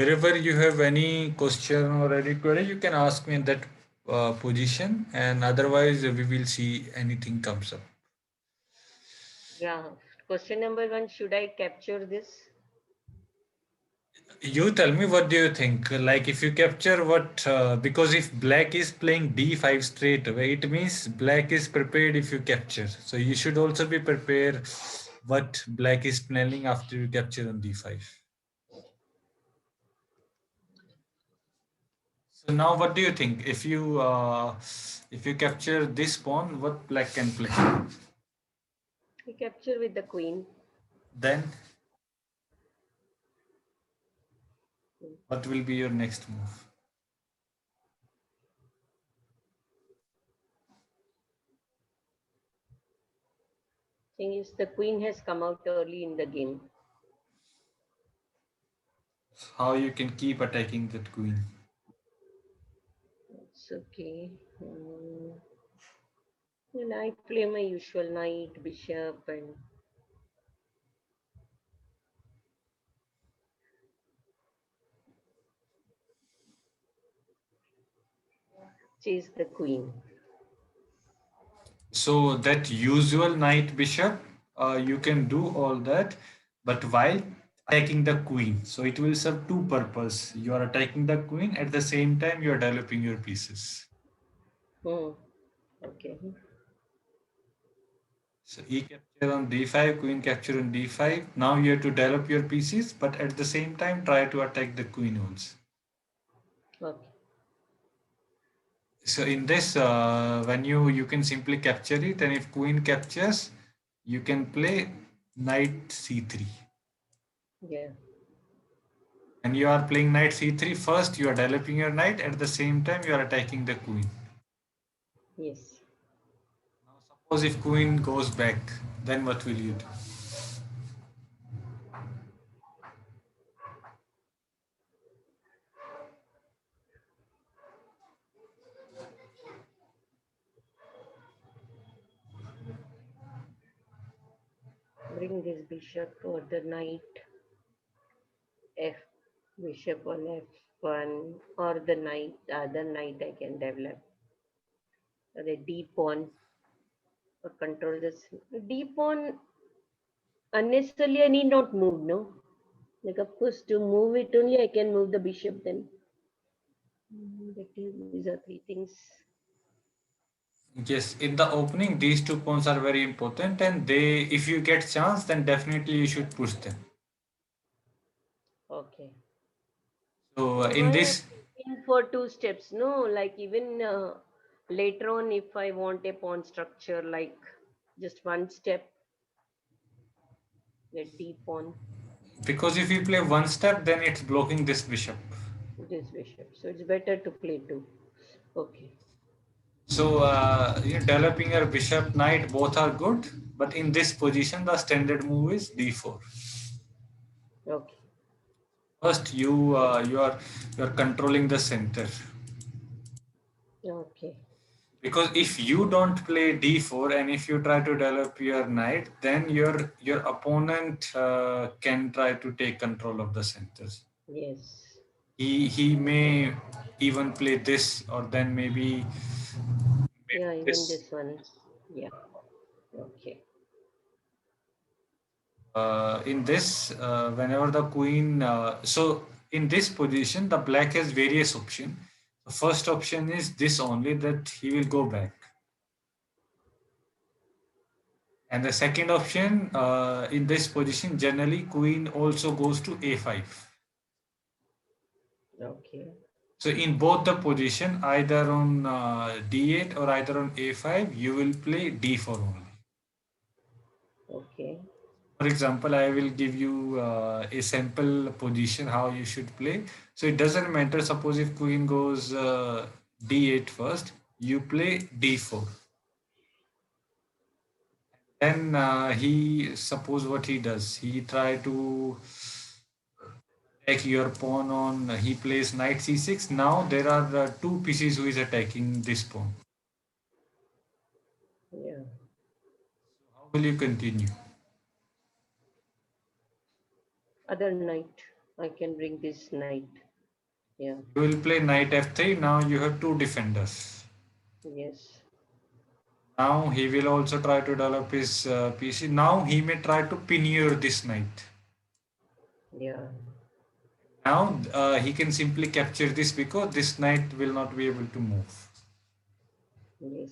Wherever you have any question or any query, you can ask me in that position, and otherwise we will see anything comes up. Yeah. Question number 1, should I capture this? You tell me, what do you think? Like if you capture what, because if black is playing d5 straight away, it means black is prepared if you capture. So you should also be prepared what black is planning after you capture on d5. So now what do you think? If you capture this pawn, what black can play? I capture with the queen. Then what will be your next move? Thing is, the queen has come out early in the game. How you can keep attacking that queen? It's okay. And I play my usual knight, bishop, and chase the queen. So that usual knight bishop, you can do all that, but while attacking the queen, so it will serve two purpose. You are attacking the queen, at the same time you are developing your pieces. Hmm. Okay. So e capture on d5, queen capture on d5. Now you have to develop your pieces, but at the same time try to attack the queen also. Okay. So in this, when you can simply capture it, and if queen captures, you can play knight c3. Yeah. And you are playing knight c3 first, you are developing your knight, at the same time you are attacking the queen. Yes. Now suppose if queen goes back, then what will you do? Bring this bishop or the knight f, bishop on f1, or the knight, other knight I can develop. Or the d pawn or control this. D pawn, unnecessarily I need not move, no? Like, of course, to move it only I can move the bishop then. These are three things. Yes, in the opening these two pawns are very important, and they, if you get chance, then definitely you should push them. Okay. So So in why I'm this, thinking for two steps? No, like even later on, if I want a pawn structure, like just one step, a D pawn, because if you play one step, then it's blocking this bishop. this bishop. So it's better to play two. Okay. So developing your bishop knight both are good, but in this position the standard move is d4. Okay. First you are controlling the center, Okay. because if you don't play d4 and if you try to develop your knight, then your opponent can try to take control of the centers. Yes. He may even play this, or then maybe Yeah, even this. this one. Yeah. Okay. In this, whenever the queen, so in this position, the black has various options. The first option is this only, that he will go back. And the second option, in this position, generally queen also goes to a5. Okay. So in both the position, either on d8 or either on a5, you will play d4 only. Okay. For example, I will give you a sample position how you should play. So it doesn't matter. Suppose if queen goes d8 first, you play d4. Then he, suppose what he does, he try to attack your pawn on. He plays knight c6. Now there are two pieces who is attacking this pawn. Yeah. How will you continue? Other knight. I can bring this knight. Yeah. You will play knight f3. Now you have two defenders. Yes. Now he will also try to develop his PC. Now he may try to pin your this knight. Yeah. Now he can simply capture this because this knight will not be able to move. Yes.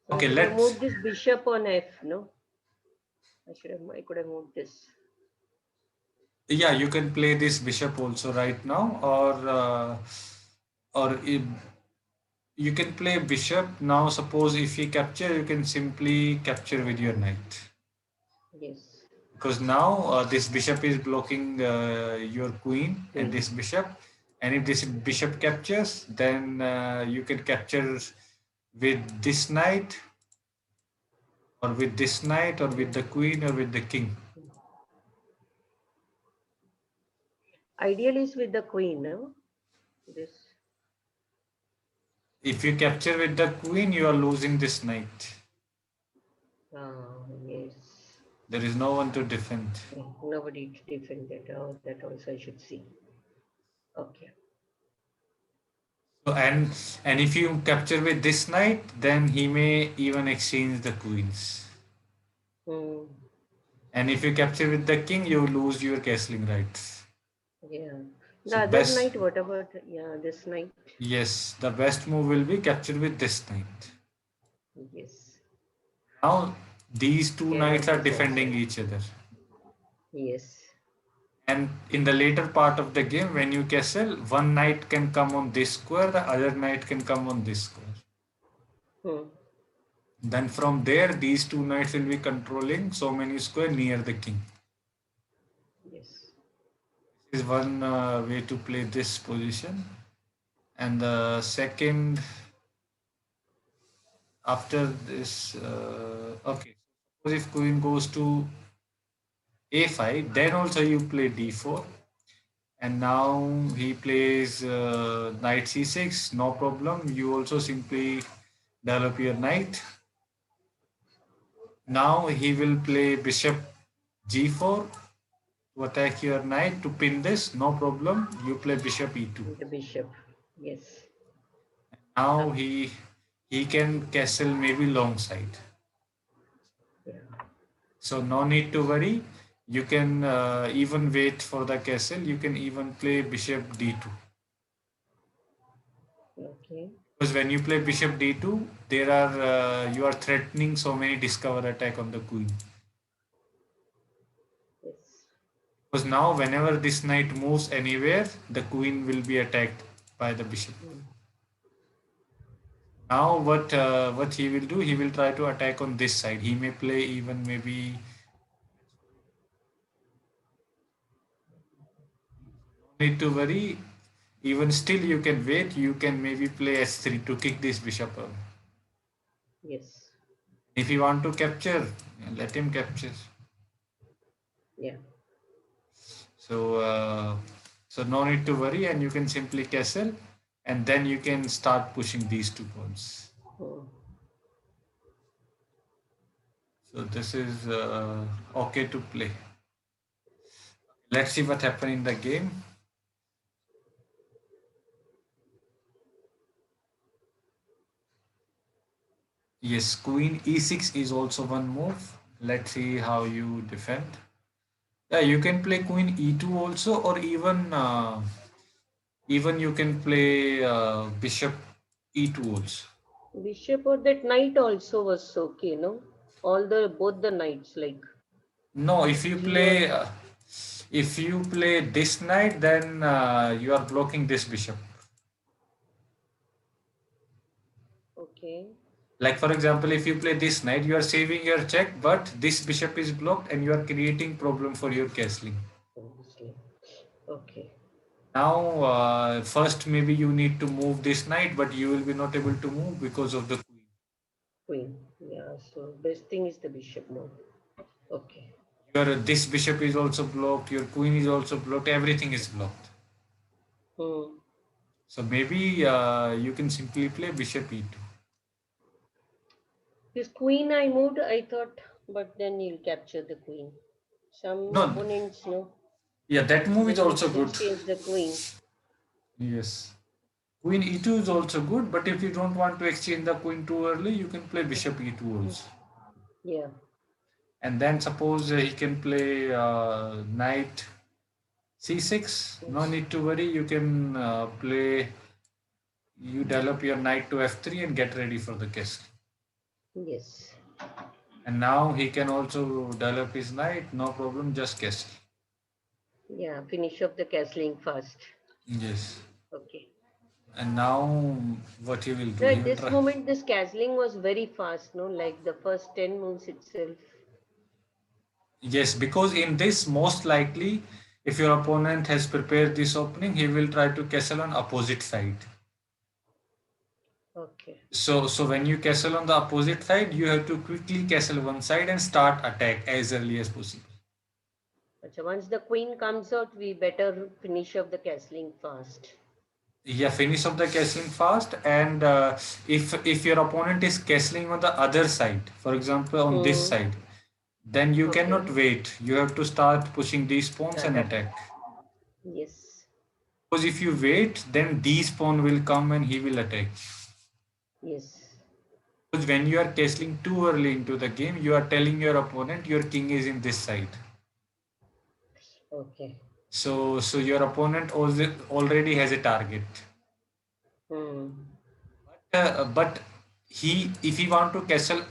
So I Okay, should have let's. moved this bishop on f. No, I could have moved this. Yeah, you can play this bishop also right now, or you can play bishop now. Suppose if he capture, you can simply capture with your knight. Yes. Because now this bishop is blocking your queen and Queen. this bishop, and if this bishop captures, then you can capture with this knight, or with this knight, or with the queen, or with the king. Ideal is with the queen. No, this. If you capture with the queen, you are losing this knight. Yes. There is no one to defend. Nobody defended. Oh, that also I should see. Okay. So, and if you capture with this knight, then he may even exchange the queens. Hmm. And if you capture with the king, you lose your castling rights. Yeah. The So other best, knight. What about? Yeah, this knight. yes, the best move will be capture with this knight. Yes. Now these two knights Cannot are be defending cancelled. each other. Yes. And in the later part of the game, when you castle, one knight can come on this square, the other knight can come on this square. Hmm. Then from there, these two knights will be controlling so many square near the king. Yes. This is one way to play this position. And the second, after this, okay. Suppose if queen goes to a5, then also you play d4. And now he plays knight c6, no problem. You also simply develop your knight. Now he will play bishop g4 to attack your knight to pin this, no problem. You play bishop e2. The bishop. Yes. Now he can castle maybe long side. Yeah. So no need to worry. You can even wait for the castle. You can even play bishop d2. Okay. Because when you play bishop d2, there are you are threatening so many discover attack on the queen. Yes. Because now whenever this knight moves anywhere, the queen will be attacked by the bishop. Hmm. Now what he will do? He will try to attack on this side. He may play even maybe. No need to worry. Even still, you can wait. You can maybe play s3 to kick this bishop out. Yes. If you want to capture, let him capture. Yeah. So so no need to worry, and you can simply castle, and then you can start pushing these 2 pawns. Hmm. So this is okay to play. Let's see what happened in the game. Yes, queen e6 is also one move. Let's see how you defend. Yeah, you can play queen e2 also, or even you can play bishop e2 also. Bishop or that knight also was okay, no? All the both the knights like No, g or if you play this knight, then you are blocking this bishop. okay. Like for example, if you play this knight, you are saving your check, but this bishop is blocked, and you are creating problem for your castling. Obviously. Okay. Now, first maybe you need to move this knight, but you will be not able to move because of the queen. Queen. Yeah. So best thing is the bishop now. Okay. Your this bishop is also blocked. Your queen is also blocked. Everything is blocked. Hmm. So maybe you can simply play bishop e2. This queen I moved, I thought, but then you'll capture the queen. Some No, opponents, no. Yeah, that move is Then we also can good. exchange the queen. Yes. Queen e2 is also good, but if you don't want to exchange the queen too early, you can play bishop e2 Mm. also. Yeah. And then suppose he can play knight c6. No Yes. need to worry. You can you develop your knight to f3 and get ready for the castle. Yes. And now he can also develop his knight. No problem, just castle. Yeah. Finish off the castling first. Yes. Okay. And now what he will do? No, He at will this try. moment, this castling was very fast. No, like the first 10 moves itself. Yes, because in this, most likely, if your opponent has prepared this opening, he will try to castle on opposite side. Okay. So when you castle on the opposite side, you have to quickly castle one side and start attack as early as possible. So once the queen comes out, we better finish off the castling fast. Yeah, finish off the castling fast, and if your opponent is castling on the other side, for example on this Hmm. side, then you Okay. cannot wait. You have to start pushing these pawns Start and attack. attack. Yes. Because if you wait, then these pawn will come and he will attack. Yes. Because when you are castling too early into the game, you are telling your opponent your king is in this side. Okay. So your opponent already has a target. Hmm. But if he want to castle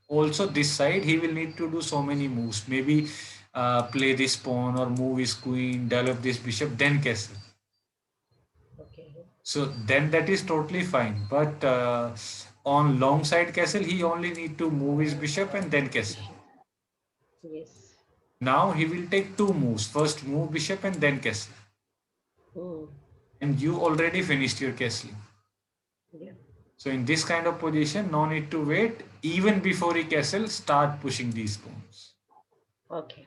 also this side, he will need to do so many moves. Maybe play this pawn or move his queen, develop this bishop, then castle. Okay. So then that is totally fine. But on long side castle, he only need to move his bishop and then castle. Bishop. Yes. Now he will take two moves. First move bishop and then castle. Hmm. And you already finished your castling. Yeah. So in this kind of position, no need to wait. Even before he castle, start pushing these pawns. Okay.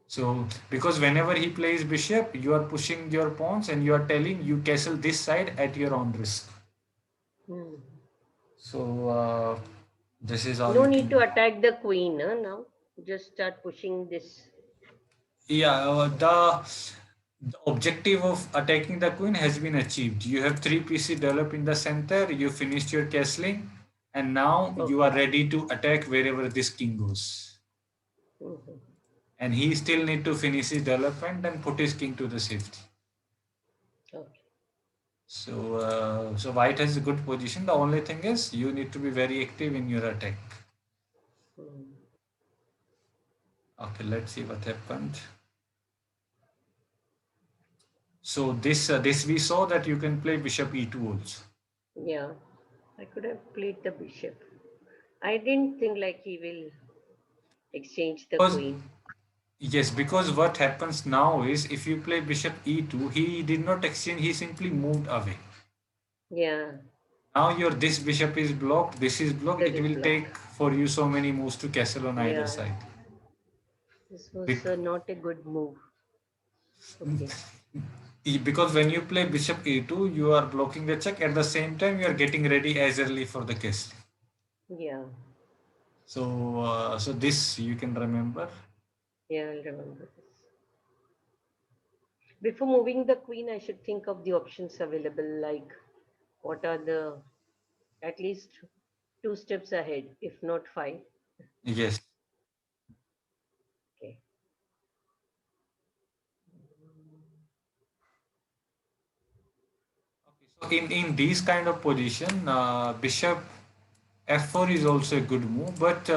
So because whenever he plays bishop, you are pushing your pawns and you are telling you castle this side at your own risk. Hmm. So this is how No you need can. to attack the queen now. Just start pushing this. Yeah, the objective of attacking the queen has been achieved. You have three pieces developed in the center. You finished your castling, and now you are Okay. ready to attack wherever this king goes. Hmm. And he still need to finish his development and put his king to the safety. Okay. So white has a good position. The only thing is you need to be very active in your attack. Hmm. Okay, let's see what happened. So this we saw that you can play bishop e2 also. Yeah. I could have played the bishop. I didn't think like he will exchange the Because queen. yes, because what happens now is if you play bishop e2, he did not exchange. He simply moved away. Yeah. Now your this bishop is blocked. This is blocked. That It is will blocked. take for you so many moves to castle on either Yeah. side. This was Bec- not a good move. Okay. because when you play bishop e2, you are blocking the check. At the same time, you are getting ready as early for the castle. Yeah. So this you can remember. Yeah, I'll remember this. Before moving the queen, I should think of the options available, like what are the at least two steps ahead, if not five. Yes. Okay. Okay. So in these kind of position, bishop f4 is also a good move, but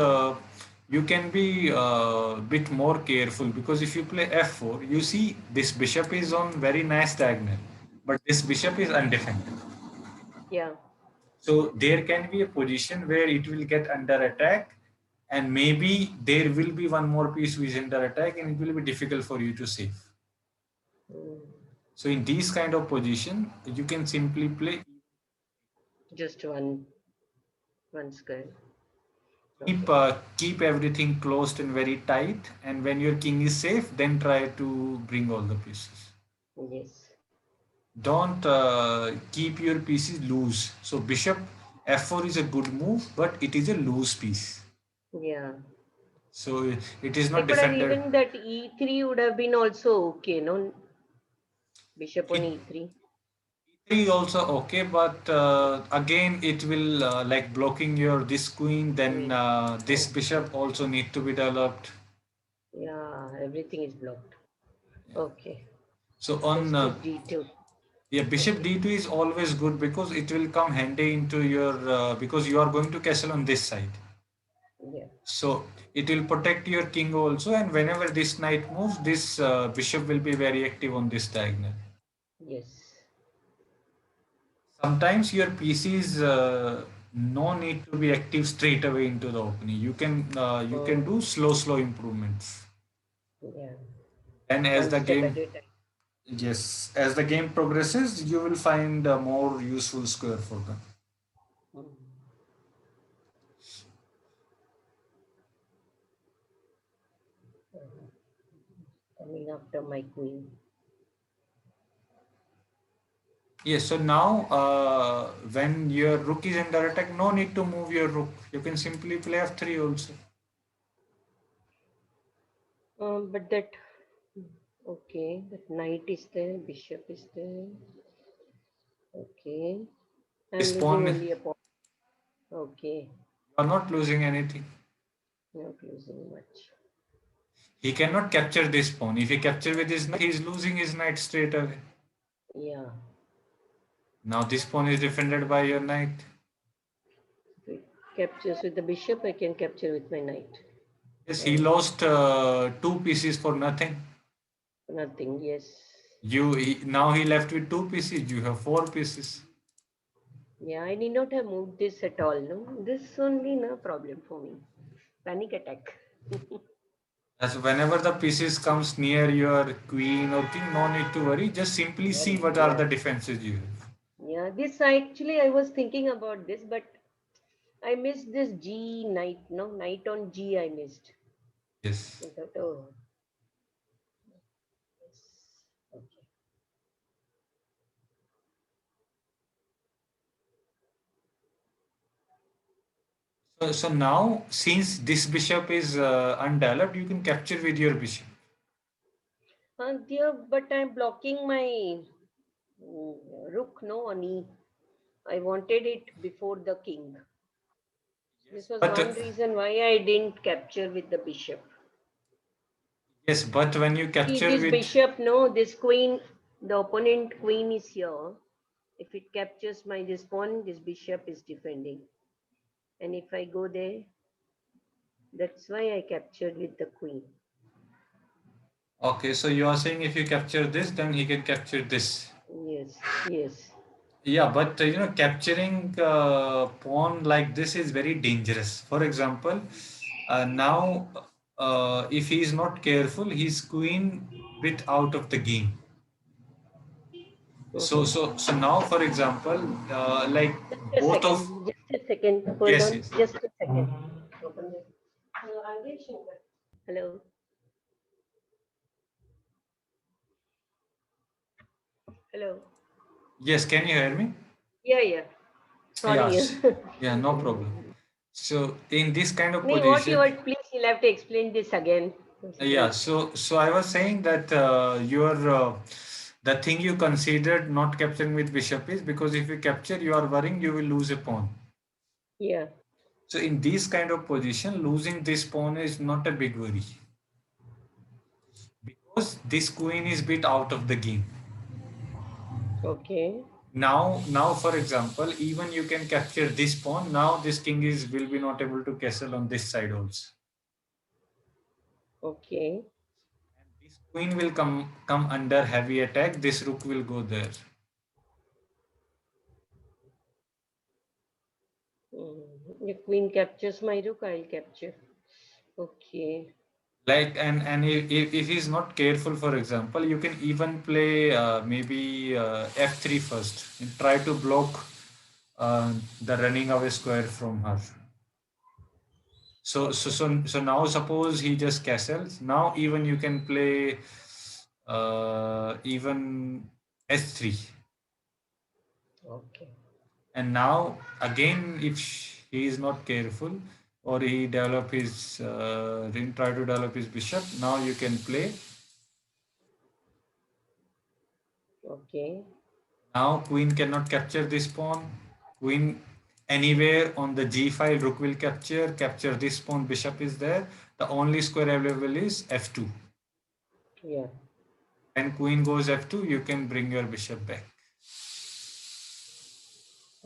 you can be a bit more careful because if you play f4, you see this bishop is on very nice diagonal, but this bishop is undefended. Yeah. So there can be a position where it will get under attack, and maybe there will be one more piece which is under attack, and it will be difficult for you to save. Mm. So in these kind of position, you can simply play Just one square. keep Okay. keep everything closed and very tight, and when your king is safe, then try to bring all the pieces. Yes. Don't keep your pieces loose. So bishop f4 is a good move, but it is a loose piece. Yeah. So it is I not could have defended. even that e3 would have been also okay, no? Bishop on It e3. E3 also okay, but again it will like blocking your this queen. Then Queen. this Oh, bishop also need to be developed. yeah, everything is blocked. Okay. So on Let's choose d2. yeah, bishop Okay. d2 is always good because it will come handy into your because you are going to castle on this side. Yeah. So it will protect your king also, and whenever this knight moves, this bishop will be very active on this diagonal. Yes. Sometimes your pieces no need to be active straight away into the opening. You can Oh, do slow improvements. yeah. And as One the step at game a time. yes, as the game progresses, you will find a more useful square for them. Mm. Coming after my queen. Yes, so now when your rook is under attack, no need to move your rook. You can simply play f3 also. But that, okay, that knight is there, bishop is there. Okay. I'm This losing pawn, only a pawn. Okay. you are not losing anything. Not losing much. He cannot capture this pawn. If he capture with his knight, he is losing his knight straight away. Yeah. Now this pawn is defended by your knight. If it captures with the bishop, I can capture with my knight. Yes, he Oh, lost two pieces for nothing. nothing. Yes. Now he left with two pieces. You have four pieces. Yeah, I need not have moved this at all. No, this only no problem for me. Panic attack. As whenever the pieces comes near your queen or king, no need to worry. Just simply see Worry. what are the Yeah. defenses you have. Yeah. This actually I was thinking about this, but I missed this G knight. No, knight on G I missed. Yes. I thought, oh, yes. Okay. So now, since this bishop is undeveloped, you can capture with your bishop. Dear, but I'm blocking my rook. No, on E. I wanted it before the king. This was But one reason why I didn't capture with the bishop. yes, but when you See, capture this with bishop, no, this queen, the opponent queen is here. If it captures my this pawn, this bishop is defending. And if I go there, that's why I captured with the queen. okay, so you are saying if you capture this, then he can capture this. Yes, yes. Yeah, but capturing pawn like this is very dangerous. For example, now if he is not careful, his queen bit out of the game. Mm-hmm. So now, for example, like Just a both of second, just a second. Hold yes, on, yes, just a second. Open this. Hello, hello. yes. Can you hear me? Yeah, yeah. Sorry. Yes. Yeah, no problem. So in this kind of Nee, what you position, are, please, you'll have to explain this again. yeah. Explain. So I was saying that the thing you considered not capturing with bishop is because if you capture, you are worrying you will lose a pawn. Yeah. So in this kind of position, losing this pawn is not a big worry because this queen is bit out of the game. Okay. Now, for example, even you can capture this pawn. Now this king is will be not able to castle on this side also. Okay. And this queen will come under heavy attack. This rook will go there. If queen captures my rook, I'll capture. Okay. Like and if he's not careful, for example, you can even play maybe f3 first and try to block the running away square from her. Okay. So now suppose he just castles. Now even you can play even s3. Okay. And now again, if he is not careful, or he develop his didn't try to develop his bishop. Now you can play. Okay. Now queen cannot capture this pawn. Queen anywhere on the g file, rook will capture this pawn, bishop is there. The only square available is f2. Yeah. When queen goes f2, you can bring your bishop back.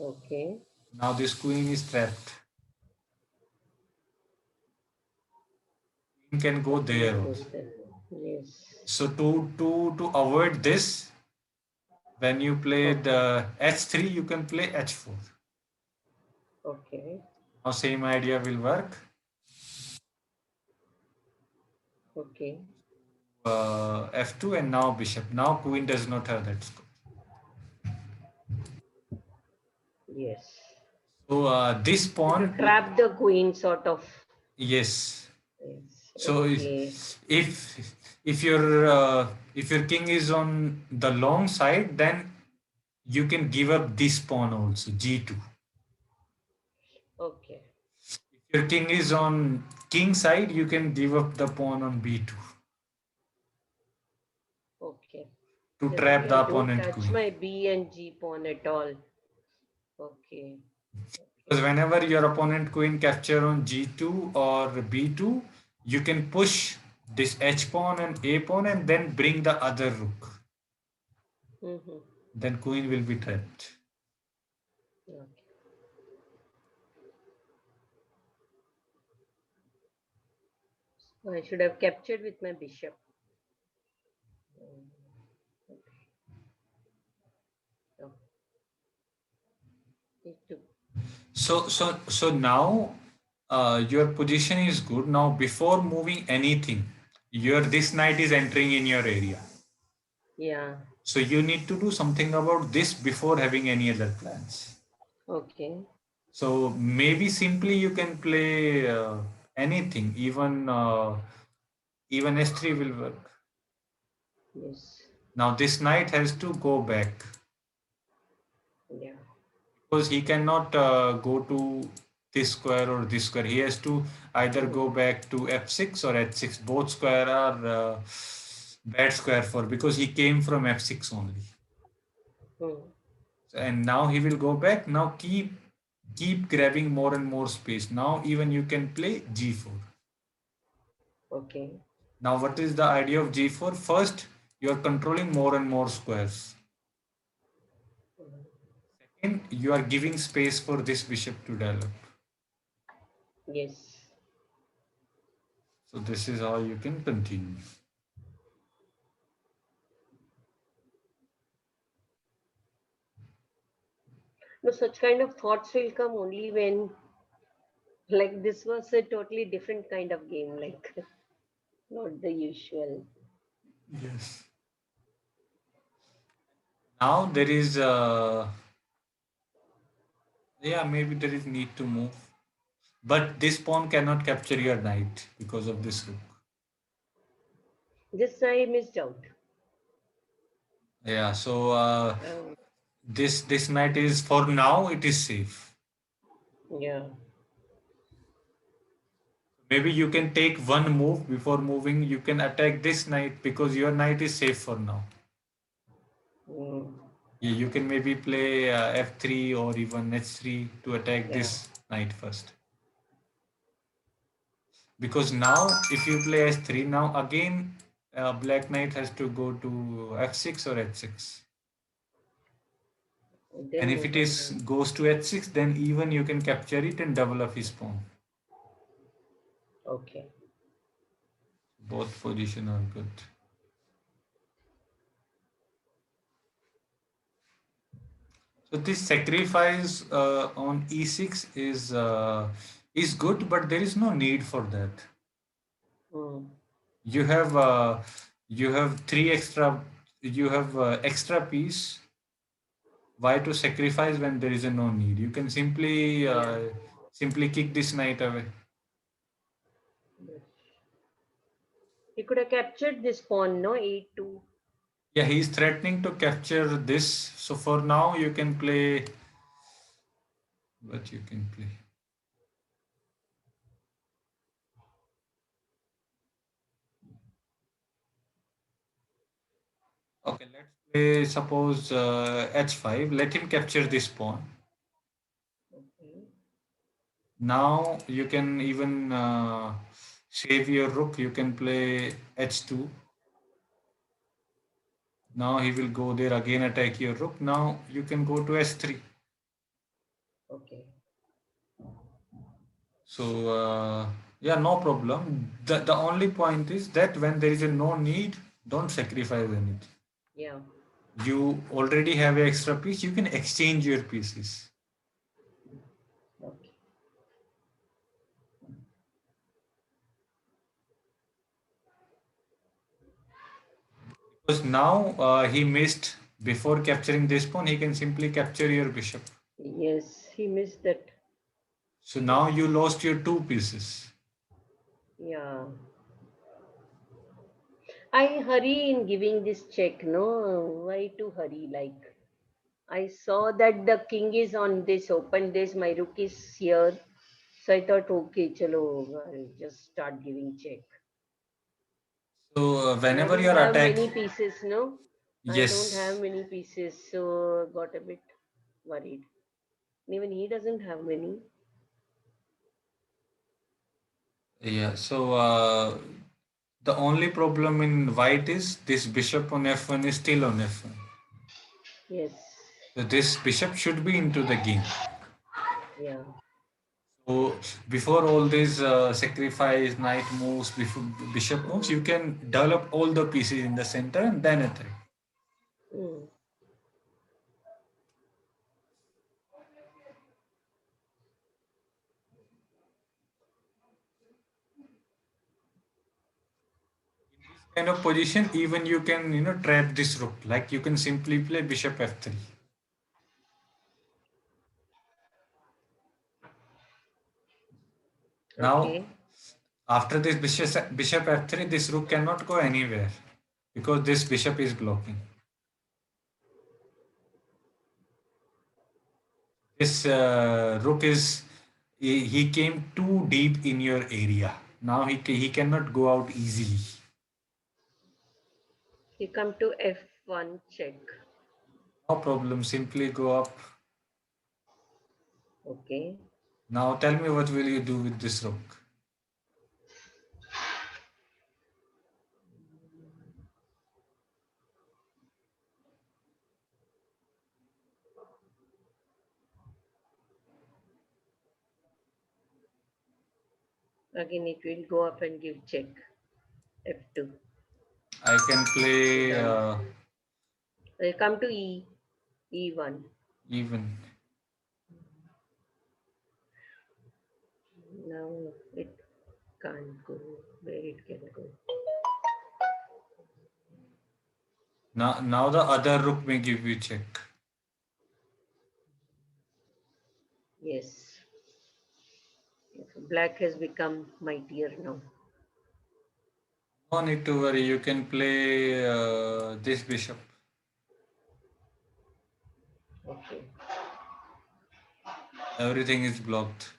Okay. Now this queen is trapped. Queen can go The there queen also. goes there. Yes. So to avoid this, when you played Okay. h3, you can play h4. Okay. Now same idea will work. Okay. F2 and now bishop. Now queen does not have that score. Yes. So this So to pawn, trap the queen, sort of. yes. Yes. So Okay. if your king is on the long side, then you can give up this pawn also, g2. Okay. If your king is on king side, you can give up the pawn on b2 Okay. to trap Generally, the I don't opponent touch queen. my B and G pawn at all. Okay. Because Okay. whenever your opponent queen capture on g2 or b2, you can push this h pawn and a pawn and then bring the other rook. Mm-hmm. Then queen will be trapped. Okay. So I should have captured with my bishop. Mm, okay. So, E2. So now your position is good. Now before moving anything, your this knight is entering in your area. Yeah. So you need to do something about this before having any other plans. Okay. So maybe simply you can play anything, even s3 will work. Yes. Now this knight has to go back Yeah. because he cannot go to this square or this square. He has to either go Mm. back to f6 or h6. Both square are bad square for because he came from f6 only. Mm. And now he will go back. Now keep grabbing more and more space. Now even you can play g4. Okay. Now what is the idea of g4? First, you are controlling more and more squares. Mm. Second, you are giving space for this bishop to develop. Yes. So this is how you can continue. No, such kind of thoughts will come only when, like, this was a totally different kind of game, like, not the usual. Yes. Now there is yeah, maybe there is need to move. But this pawn cannot capture your knight because of this rook. This I missed out. Yeah, so Um, this knight is for now it is safe. yeah. Maybe you can take one move before moving. You can attack this knight because your knight is safe for now. Mm. Yeah, you can maybe play f3 or even h3 to attack Yeah. this knight first. Because now if you play h3, now again black knight has to go to f6 or h6. And Then if move it on. is goes to h6, then even you can capture it and double up his pawn. Okay. Both position are good. So this sacrifice on e6 is good, but there is no need for that. Mm. You have you have three extra. You have extra piece. Why to sacrifice when there is a no need? You can Yeah. simply kick this knight away. Yes. He could have captured this pawn, no? A2. Yeah, he's threatening to capture this. So for now, you can play what you can play. play, suppose h5. Let him capture this pawn. Okay. Now you can even save your rook. You can play h2. Now he will go there again, attack your rook. Now you can go to s3. Okay. So yeah, no problem. The only point is that when there is a no need, don't sacrifice anything. Yeah. You already have an extra piece. You can exchange your pieces. Okay. Because now he missed before capturing this pawn. He can simply capture your bishop. Yes, he missed that. So now you lost your two pieces. Yeah. I hurry in giving this check, no? Why to hurry? Like, I saw that the king is on this open this, my rook is here. So I thought, okay, chalo, I'll just start giving check. So And I whenever you don't are have many attacking, pieces, no? I don't have yes, many pieces, so got a bit worried. Even he doesn't have many. yeah. So the only problem in white is this bishop on f1 is still on f1. Yes. So this bishop should be into the game. Yeah. So before all these sacrifice, knight moves, before bishop moves, you can develop all the pieces in the center and then attack. Mm. In this kind of position, even you can trap this rook. Like you can simply play bishop f3. Now Okay. after this bishop f3, this rook cannot go anywhere because this bishop is blocking. This rook is he came too deep in your area. Now he cannot go out easily. He come to F1 check. No problem. Simply go up. Okay. Now tell me what will you do with this rook? Again, it will go up and give check. F2. I can play Done. I'll come to E1. even. Now it can't go where it can go. Now the other rook may give you check. Yes. Black has become mightier now. No need to worry. You can play this bishop. Okay. Everything is blocked.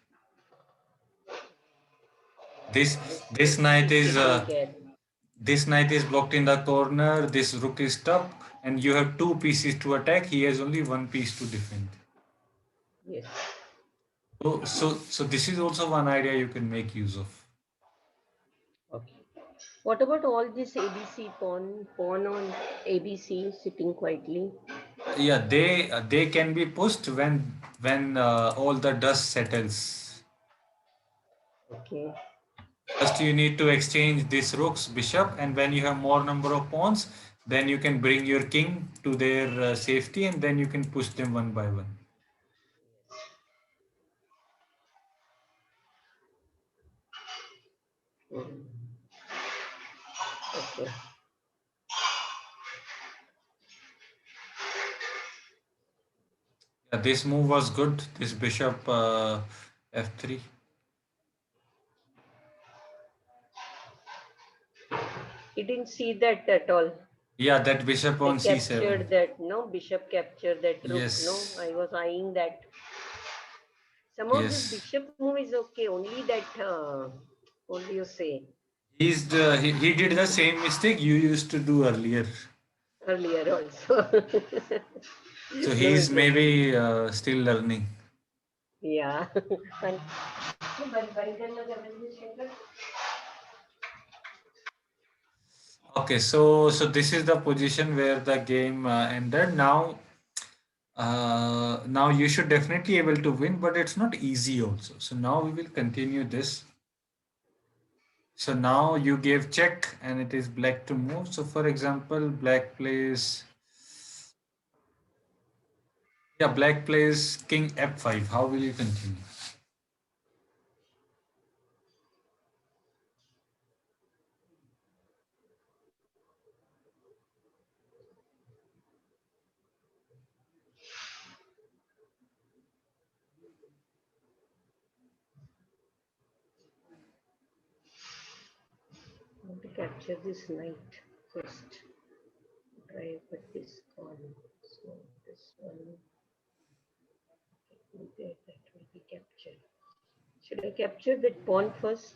This This this rook knight is is taking care. this knight is blocked in the corner. This rook is stuck, and you have two pieces to attack. He has only one piece to defend. Yes. So this is also one idea you can make use of. Okay. What about all this ABC pawn on ABC sitting quietly? Yeah, they can be pushed when all the dust settles. Okay. First, you need to exchange this rook's bishop, and when you have more number of pawns, then you can bring your king to their safety, and then you can push them one by one. Mm. Okay. Yeah, this move was good. This bishop f3. He didn't see that at all. Yeah, that bishop I on c7. captured that, no? Bishop captured that rook, no? Yes, I was eyeing that. Somehow this yes. bishop move is okay, only that, what do you say? He did the same mistake you used to do earlier. earlier also. So No, he's it's okay. maybe still learning. Yeah. And- Okay, so this is the position where the game ended. Now you should definitely able to win, but it's not easy also. So now we will continue this. So now you gave check and it is black to move. So for example, black plays king f5. How will you continue? I want to capture this knight first. Try put this on. So this one, there, that will be captured. Should I capture that pawn first?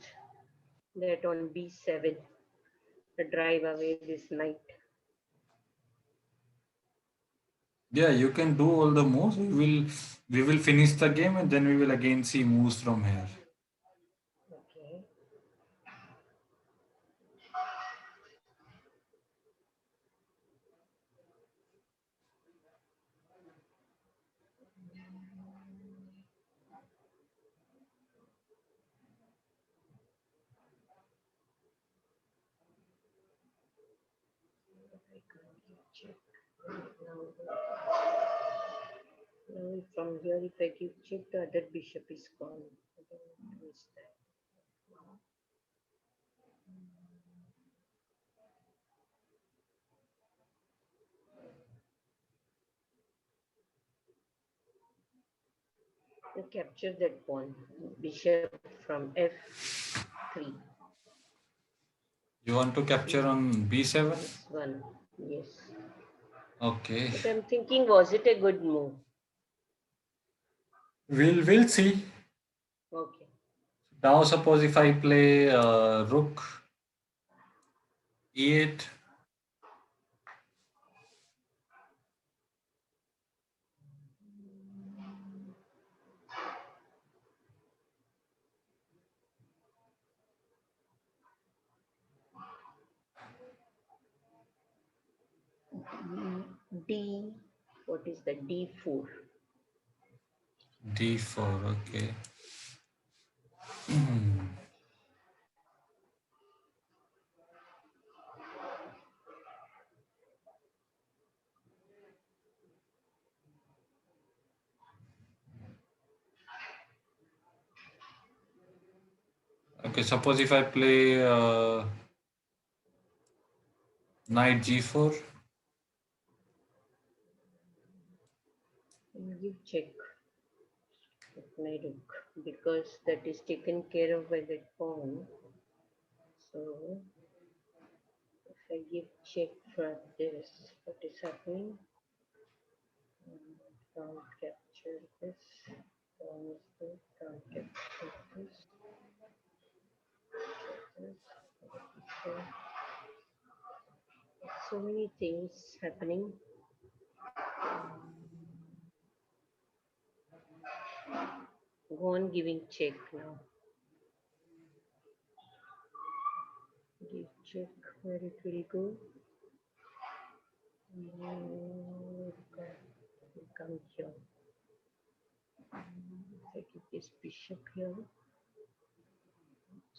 That on b7, to drive away this knight. Yeah, you can do all the moves. We will finish the game and then we will again see moves from here. Okay. I can't give check. Now from here, if I give check, the other bishop is gone. I don't want to miss that. I capture that pawn, bishop from f3. You want to capture on b7? This one, yes. Okay. But I'm thinking, was it a good move? We'll see. Okay. Now suppose if I play rook e8. D, what is the D4? d4. Okay. Okay, suppose if I play knight g4. And give check with my rook because that is taken care of by that pawn. So if I give check for this, what is happening? Can't capture this. Pawn is there. Can't capture this. This. Okay. So many things happening. Go on giving check now. Give check where it will go. Come here. If I give this bishop here,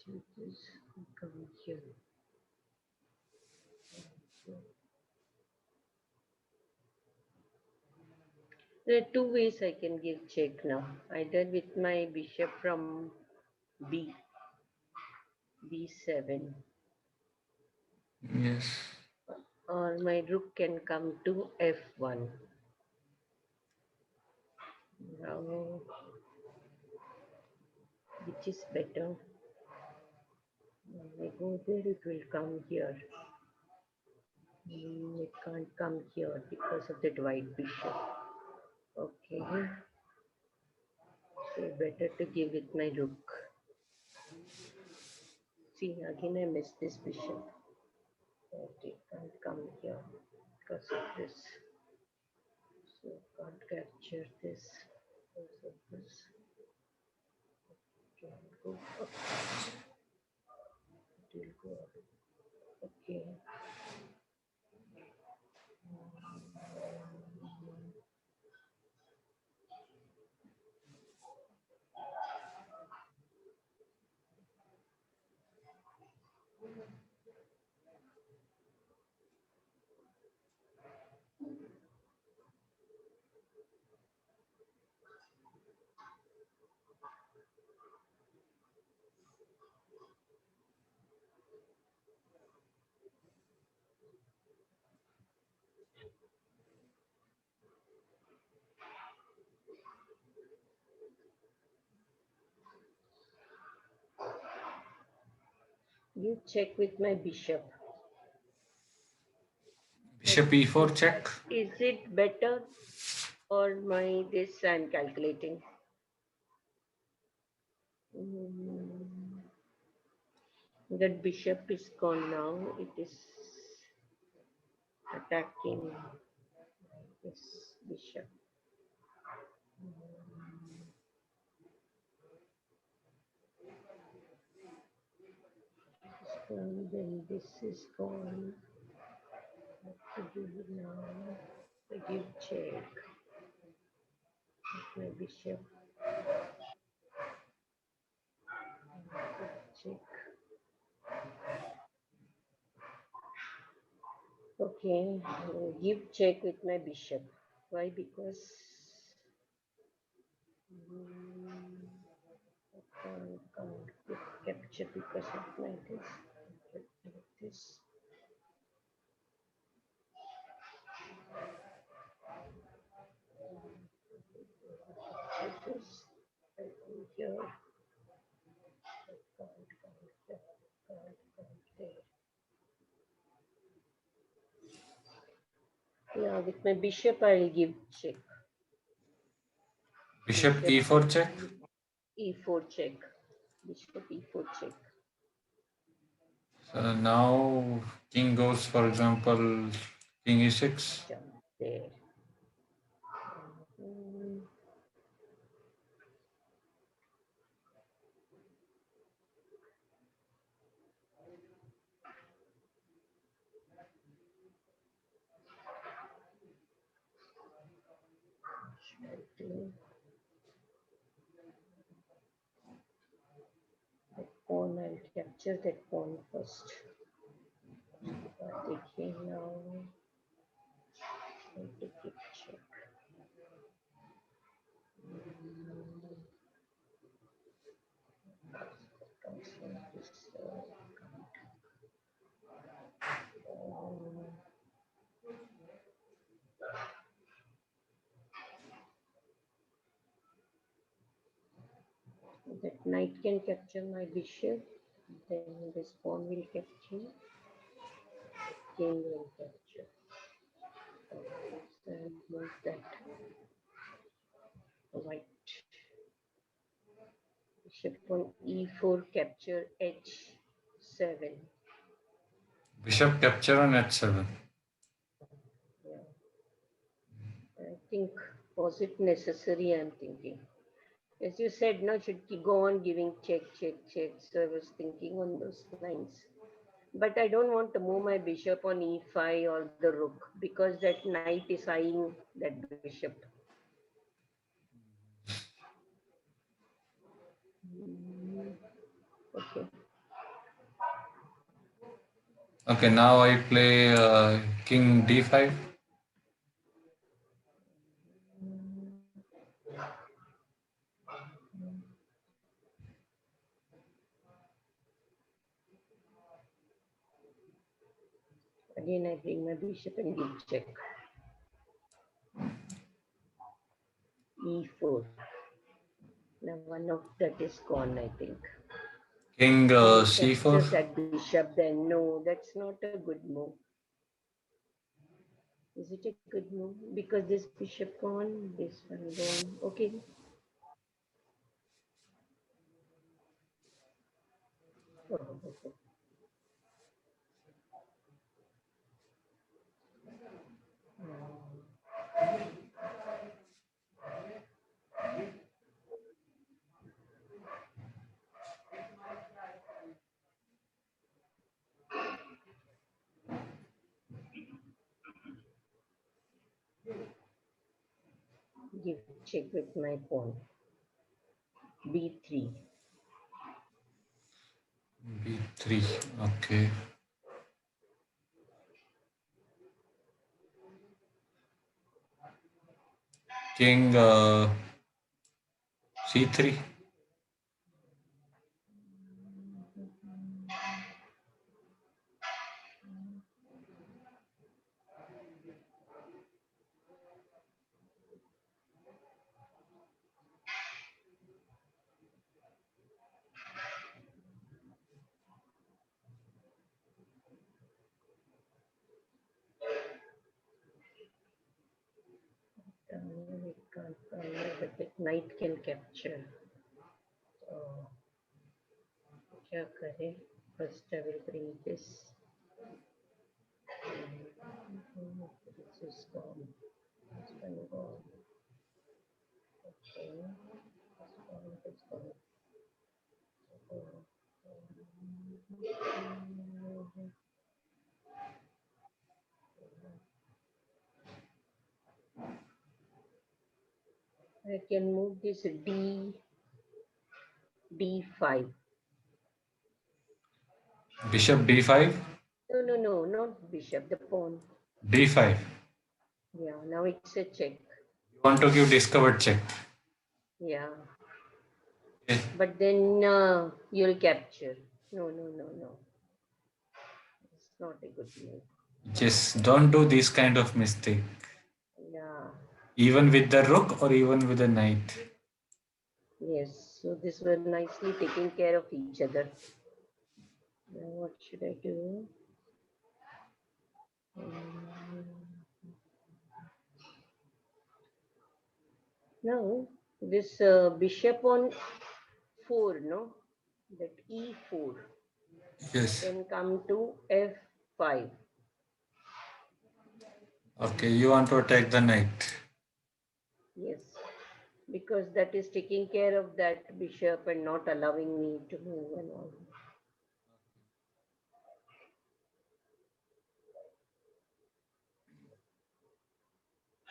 take this, come here. There are two ways I can give check now. Either with my bishop from b7, Yes. or my rook can come to f1. Now, which is better? When I go there, it will come here. It can't come here because of that white bishop. Okay, so better to give with my rook. See, again I missed this bishop. It can't come here. because of this. So can't capture this because of this. Can go up. It will go up. Okay. You check with my bishop. Bishop e4 check. Is it better or my this I'm calculating? That bishop is gone now. It is attacking this bishop. Gone, then this is gone. What to do now? I give check. My bishop. Check. Okay, give check with my bishop. Why? Because I can't capture because of my this. Like this. Capture this. I go here. There. Yeah, with my bishop I'll give check. Bishop e4 check. E4 check. Bishop e4 check. So now king goes, for example, king e6. Jump there. Mm, should I do? That pawn, I'll capture that pawn first. देखिए now. I'll take it check. That knight can capture my bishop, then this pawn will capture, king will capture. And move that white. Bishop on e4 capture h7. Bishop capture on h7. Yeah. I think, was it necessary? I'm thinking. As you said, no, should go on giving check, check, check. So I was thinking on those lines. But I don't want to move my bishop on e5 or the rook because that knight is eyeing that bishop. Okay. Okay, now I play king d5. Again, I bring my bishop and give check. E4. Now one of that is gone, I think. King Captures c4. that bishop, then no, that's not a good move. Is it a good move? Because this bishop gone, this one gone. Okay. give check with my pawn. B3. B3. Okay. King C3. We can't but that knight can capture. So, क्या करें? First I will bring this. This is gone. This one gone. Okay. This one. I can move this D5. Bishop D5. No, not bishop, the pawn. D5. Yeah, now it's a check. You want to give discovered check. Yeah. Okay. But then you'll capture. No. It's not a good move. Just don't do this kind of mistake. Yeah. Even with the rook or even with the knight. Yes. So this were nicely taking care of each other. Now what should I do? Now this bishop on 4, no? That E4 Yes. can come to F5. Okay, you want to attack the knight. Yes. Because that is taking care of that bishop and not allowing me to move and all.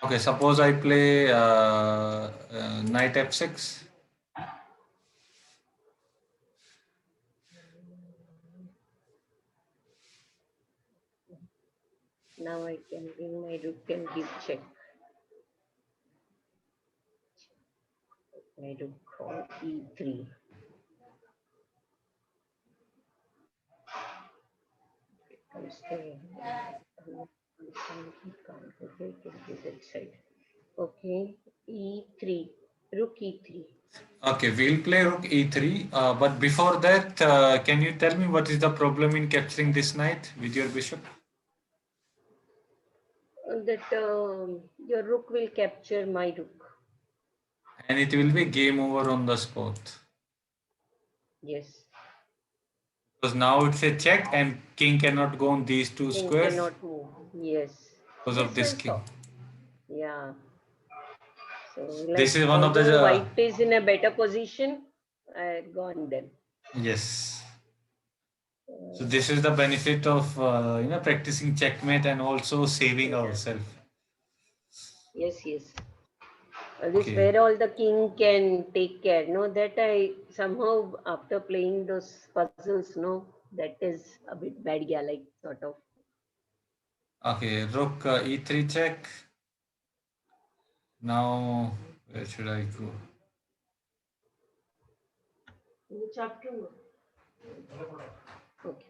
Okay, suppose I play knight F6. Now I can bring my rook and give check. My rook on E3. Comes there. That side. Okay, E3. Rook E3. Okay, we'll play rook E3. But before that, can you tell me what is the problem in capturing this knight with your bishop? That your rook will capture my rook. And it will be game over on the spot. Yes. Because now it's a check and king cannot go on these two King squares cannot move. Yes. because of Yes, this I king. saw. Yeah. So This like is one of although the white is in a better position, I had gone then. yes. So this is the benefit of practicing checkmate and also saving Yeah. ourselves. Yes. This Okay. where all the king can take care. No, that I somehow after playing those puzzles, no, that is a bit bad. Yeah, like sort of. Okay. Rook E3 check. Now where should I go? Which chapter? Okay.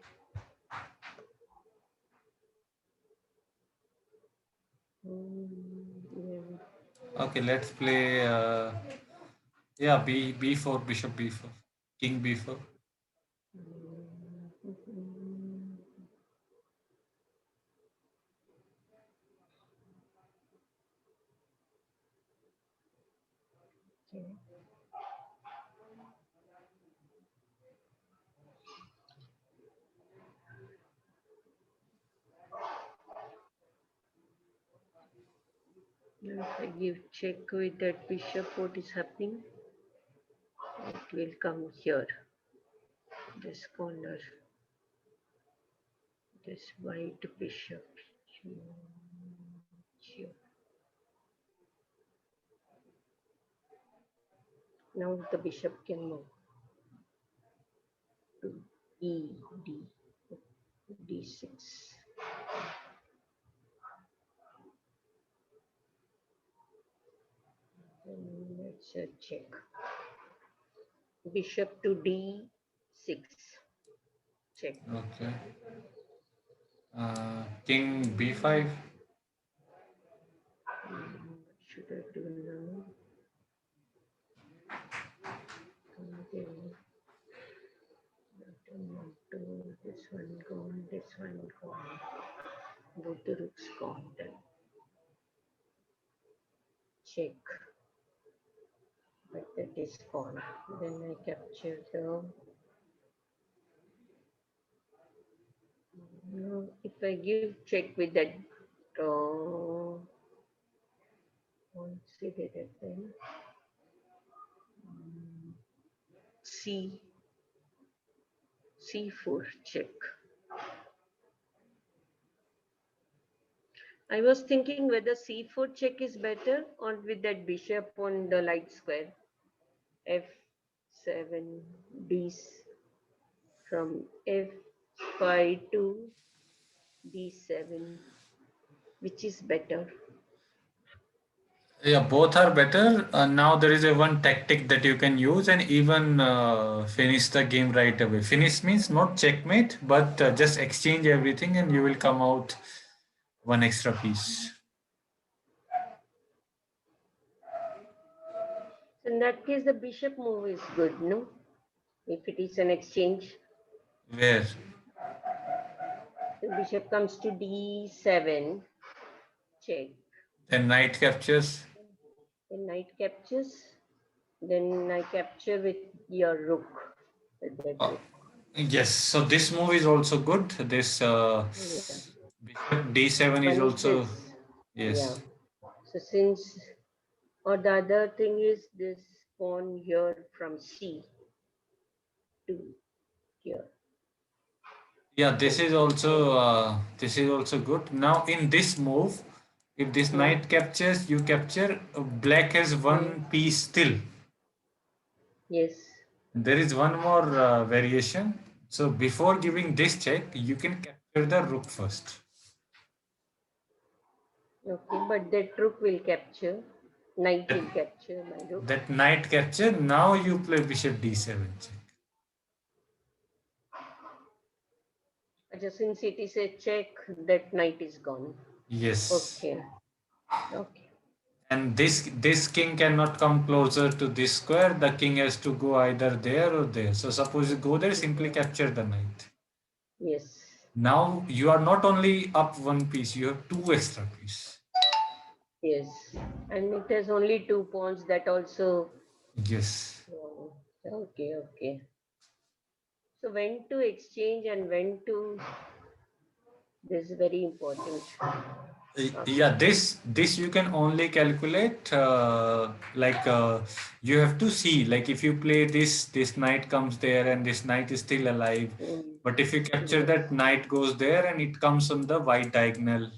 Okay. Let's play. Yeah. B4 bishop B4 king B4. Okay. Now if I give check with that bishop, what is happening? It will come here, this corner, this white bishop. Here. Now the bishop can move to E, D, D6. And let's check. Bishop to D6. Check. Okay. King B5. What should I do now? Okay. This one gone, this one gone. Both the rooks gone then. Check. But that is gone. Then I capture the. Now, if I give check with that, won't see that then. C, C4 check. I was thinking whether C4 check is better or with that bishop on the light square. F7, D from F5 to D7, which is better. Yeah, both are better. Now there is a one tactic that you can use and even finish the game right away. Finish means not checkmate, but just exchange everything and you will come out one extra piece. So in that case, the bishop move is good, no? If it is an exchange, Where? the bishop comes to D7, check. Then knight captures. Then knight captures. Then I capture with your rook. With that Uh, rook. yes, so this move is also good. This Yeah. bishop D7 is One is also, this. Yeah. yes. So since, or the other thing is this pawn here from C to here. Yeah, this is also good. Now in this move, if this knight captures, you capture. Black has one piece still. Yes. There is one more variation. So before giving this check, you can capture the rook first. Okay, but that rook will capture. Knight That, will capture my rook. that knight capture. Now you play bishop d7 check. Since it is a check, that knight is gone. Yes. Okay. Okay. And this king cannot come closer to this square. The king has to go either there or there. So suppose you go there, simply capture the knight. Yes. Now you are not only up one piece, you have two extra piece. Yes. And it has only 2 pawns that also. Yes. Okay. Okay. So when to exchange and when to. This is very important. Yeah, this you can only calculate you have to see, like if you play this knight comes there and this knight is still alive, but if you capture Yes. that knight goes there and it comes on the white diagonal,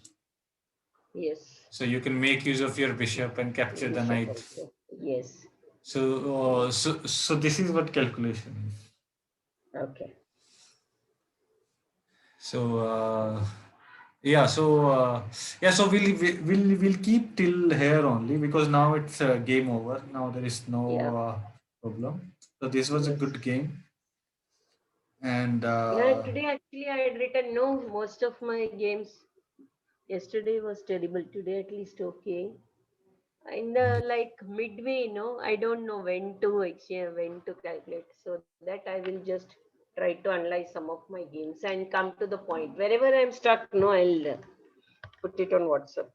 Yes. so you can make use of your bishop and capture the Bishop knight. also. Yes. So this is what calculation is. Okay. So yeah, so we'll keep till here only because now it's game over. Now there is no Yeah. problem. So this was a Yes. good game, and Yeah, today actually I had written no, most of my games. Yesterday was terrible. Today at least okay. In the like midway, I don't know when to exchange, when to calculate. So that I will just try to analyze some of my games and come to the point. Wherever I'm stuck, I'll put it on WhatsApp.